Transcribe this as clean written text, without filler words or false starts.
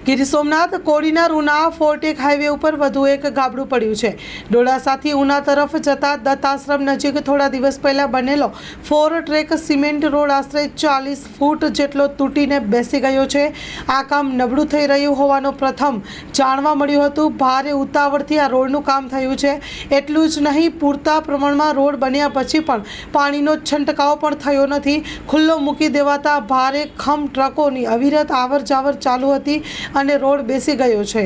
Gir Somnath Kodinar Una ફોર્ટેક highway ઉપર વધુ એક ગાબડું પડ્યું છે। ડોળાસાથી ઉના તરફ જતા દત્તાશ્રમ નજીક થોડા દિવસ પહેલા બનેલો 4 ટ્રેક સિમેન્ટ રોડ આશરે 40 ફૂટ જેટલો તૂટીને બેસી ગયો છે। આ કામ નબળું થઈ રહ્યું હોવાનું પ્રથમ જાણવા મળ્યું હતું। ભારે ઉતાવળથી આ રોડનું કામ થયું છે। એટલું જ નહીં, પૂરતા પ્રમાણમાં રોડ બન્યા પછી પણ પાણીનો છંટકાવ પણ થયો નથી। ખુલ્લો મૂકી દેવાતા ભારે ખમ ટ્રકોની અવિરત આવર જાવર ચાલુ હતી અને રોડ બેસી ગયો છે।